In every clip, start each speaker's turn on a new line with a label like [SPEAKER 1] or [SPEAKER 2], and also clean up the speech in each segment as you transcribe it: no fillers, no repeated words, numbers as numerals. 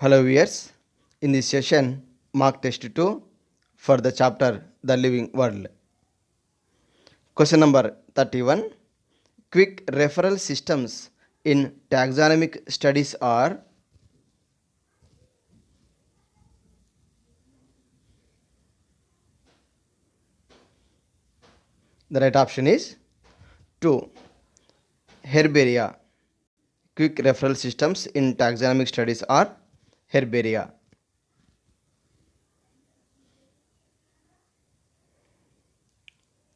[SPEAKER 1] Hello viewers, in this session mark test 2 for the chapter The Living World. Question number 31. Quick referral systems in taxonomic studies are. The right option is 2. Herbaria. Quick referral systems in taxonomic studies are herbaria.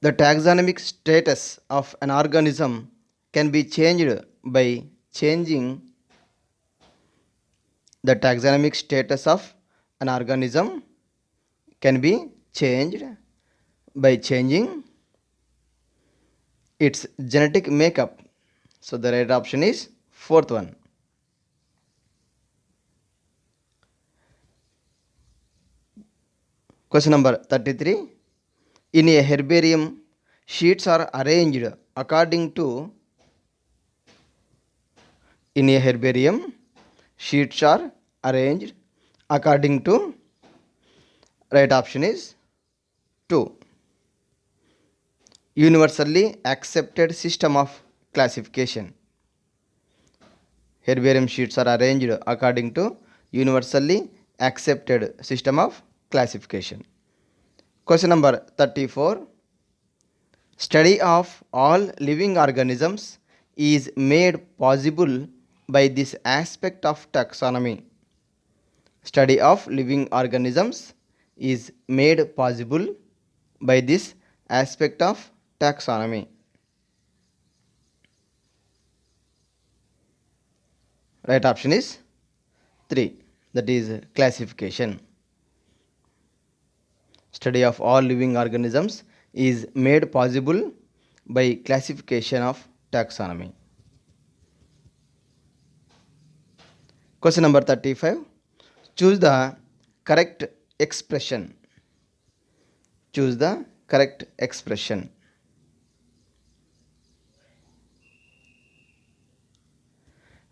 [SPEAKER 1] The taxonomic status of an organism can be changed by changing. The taxonomic status of an organism can be changed by changing its genetic makeup. So the right option is fourth one. Question number 33. In a herbarium, sheets are arranged according to. In a herbarium, sheets are arranged according to. Right option is 2. Universally accepted system of classification. Herbarium sheets are arranged according to universally accepted system of classification. Question number 34. Study of all living organisms is made possible by this aspect of taxonomy. Study of living organisms is made possible by this aspect of taxonomy. Right option is 3. That is classification. Study of all living organisms is made possible by classification of taxonomy. Question number 35. Choose the correct expression. Choose the correct expression.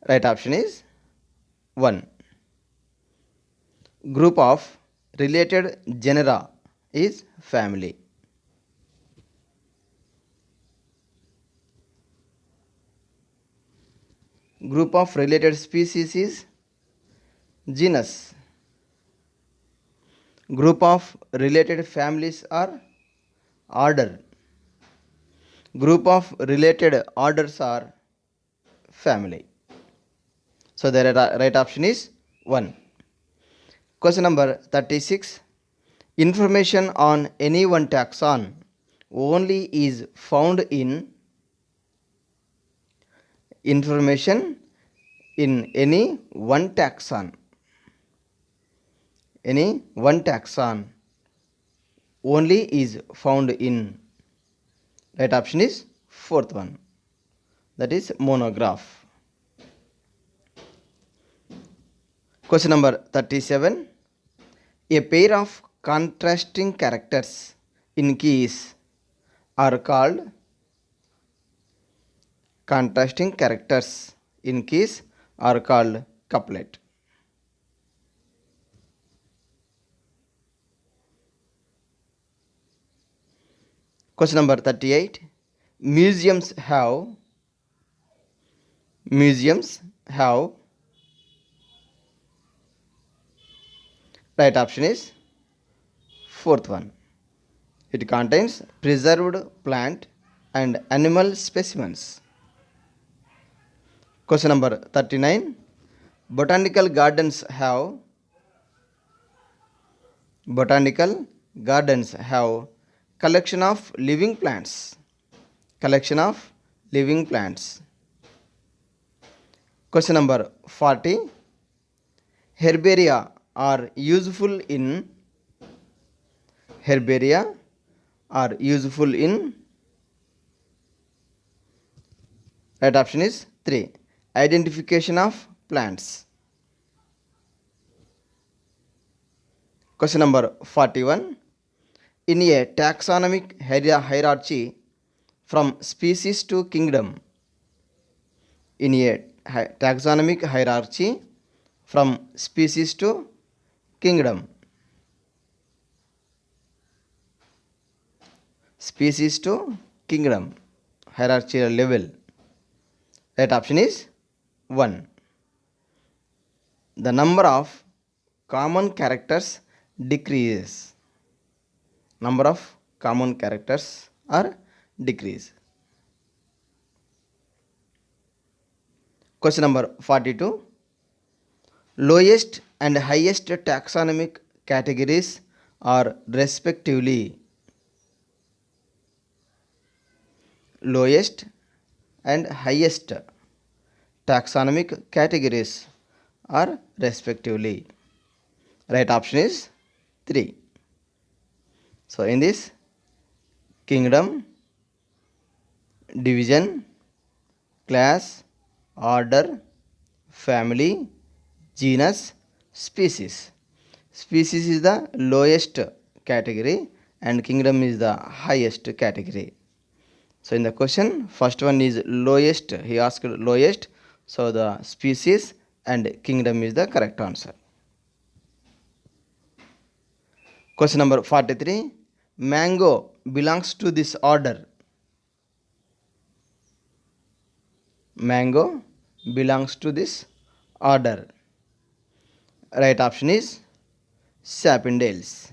[SPEAKER 1] Right option is 1. Group of related genera is family. Group of related species is genus. Group of related families are order. Group of related orders are family. So the right option is 1. Question number 36. Information on any one taxon only is found in. Information in any one taxon. Any one taxon only is found in. Right option is fourth one. That is monograph. Question number 37. A pair of contrasting characters in keys are called. Contrasting characters in keys are called couplet. Question number 38. Museums have. Right option is fourth one. It contains preserved plant and animal specimens. Question number 39. Botanical gardens have. Collection of living plants. Question number 40. Herbaria are useful in. Right option is 3. Identification of plants. Question number 41. In a taxonomic hierarchy from species to kingdom. In a taxonomic hierarchy from species to kingdom. Species to kingdom, hierarchical level. Right option is 1. The number of common characters decreases. Number of common characters are decrease. Question number 42. Lowest and highest taxonomic categories are respectively lowest and highest taxonomic categories are respectively. Right option is 3. So in this, kingdom, division, class, order, family, genus, species. Species is the lowest category and kingdom is the highest category. So in the question, first one is lowest. He asked lowest. So the species and kingdom is the correct answer. Question number 43. Mango belongs to this order. Mango belongs to this order. Right option is Sapindales.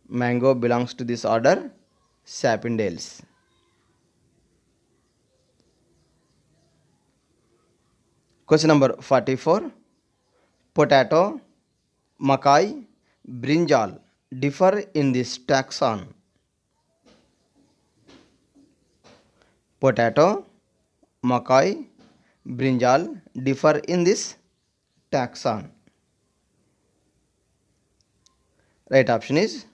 [SPEAKER 1] Mango belongs to this order, Sapindales. Question number 44. Potato, makai, brinjal differ in this taxon. Potato, makai, brinjal differ in this taxon. Right option is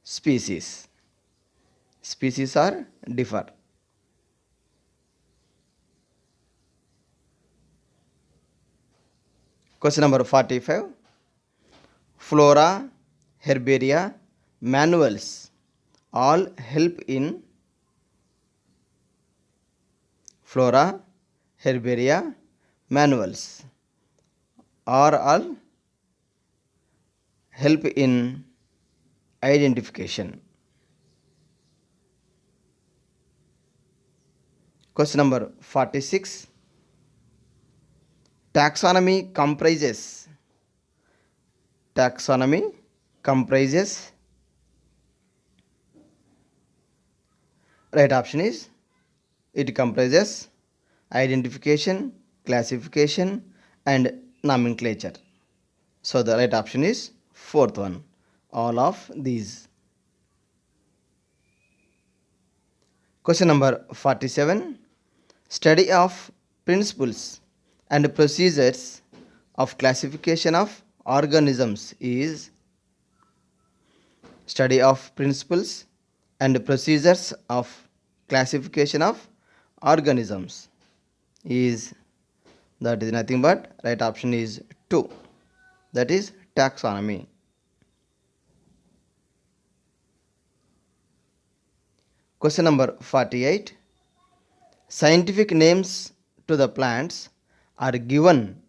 [SPEAKER 1] species. Species are differ. Question number 45. Flora, herbaria, manuals all help in. Flora, herbaria, manuals are all help in identification. Question number 46. Taxonomy comprises. Taxonomy comprises. Right option is it comprises identification, classification and nomenclature. So the right option is fourth one, all of these. Question number 47. Study of principles and procedures of classification of organisms is. Study of principles and procedures of classification of organisms is, that is nothing but right option is 2, that is taxonomy. Question number 48. Scientific names to the plants are given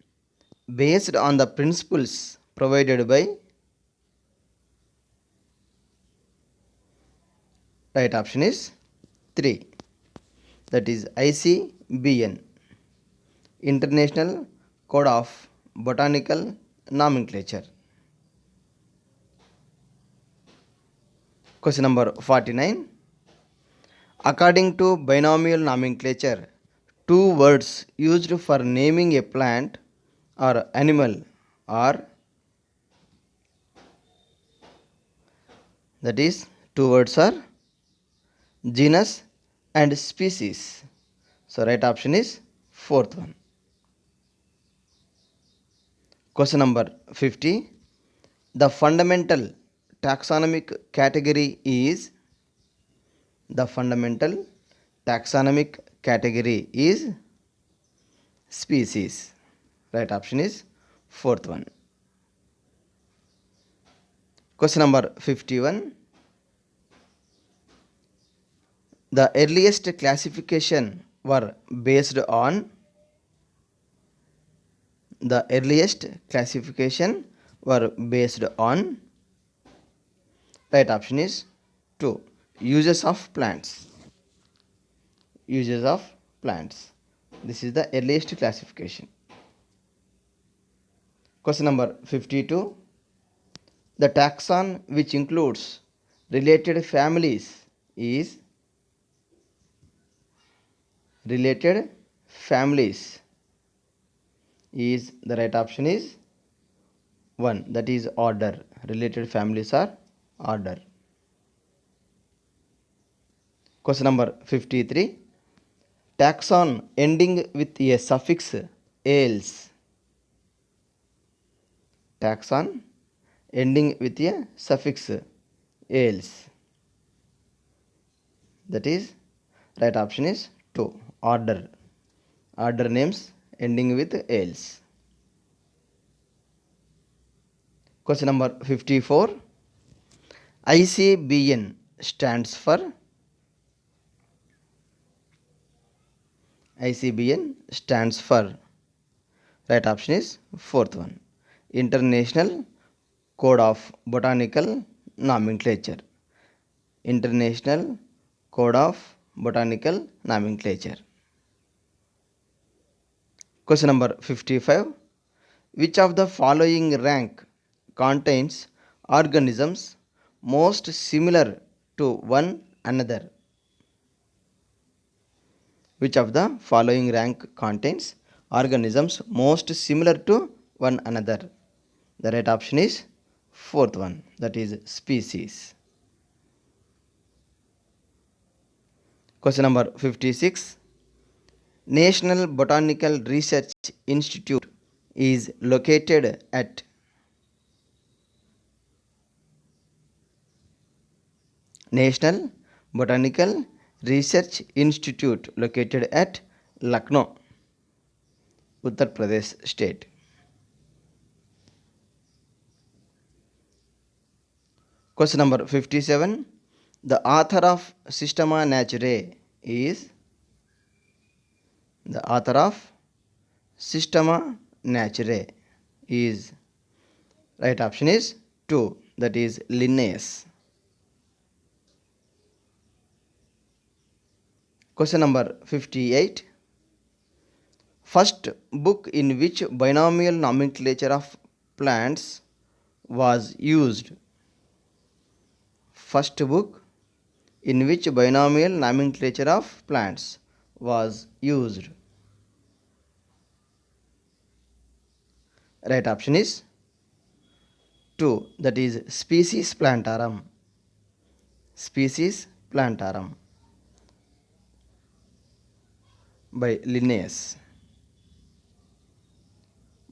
[SPEAKER 1] based on the principles provided by. Right option is 3, that is ICBN, International Code of Botanical Nomenclature. Question number 49. According to binomial nomenclature, two words used for naming a plant or animal are. That is, two words are genus and species. So right option is fourth one. Question number 50. The fundamental taxonomic category is. The fundamental taxonomic category is species. Right option is fourth one. Question number 51. The earliest classification were based on. the earliest classification were based on? Right option is 2. Uses of plants. Uses of plants. This is the earliest classification. Question number 52. The taxon which includes related families is related families is the right option is 1, that is order. Related families are order. Question number 53. Taxon ending with a suffix ales. Taxon ending with a suffix ales. That is right option is 2, order. Order names ending with ales. Question number 54. ICBN stands for? ICBN stands for, right option is 4th one, International Code of Botanical Nomenclature. International Code of Botanical Nomenclature. Question number 55. Which of the following rank contains organisms most similar to one another? Which of the following rank contains organisms most similar to one another? The right option is 4th one, that is species. Question number 56. National Botanical Research Institute is located at? National Botanical Research Institute located at Lucknow, Uttar Pradesh state. Question number 57. The author of Systema Naturae is? The author of Systema Naturae is, right option is 2, that is Linnaeus. Question number 58. First book in which binomial nomenclature of plants was used? First book in which binomial nomenclature of plants was used? Right option is 2, that is Species Plantarum. Species Plantarum by Linnaeus.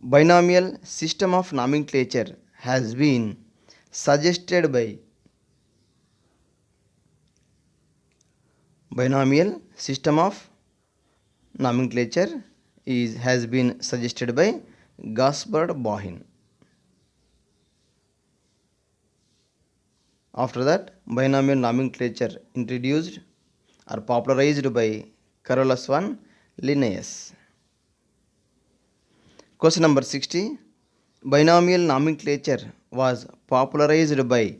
[SPEAKER 1] Binomial system of nomenclature has been suggested by? Binomial system of nomenclature has been suggested by Gaspard Bohin. After that, binomial nomenclature introduced or popularized by Carolus I Linnaeus. Question number 60. Binomial nomenclature was popularized by?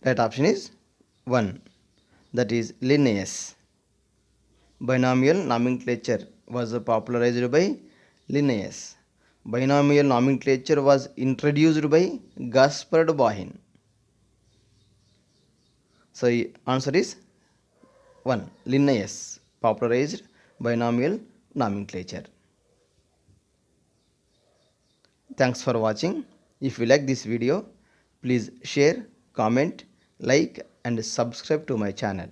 [SPEAKER 1] Right option is 1, that is Linnaeus. Binomial nomenclature was popularized by Linnaeus. Binomial nomenclature was introduced by Gaspard Bohin. So answer is 1, Linnaeus popularized binomial nomenclature. Thanks for watching. If you like this video, please share, comment, like and subscribe to my channel.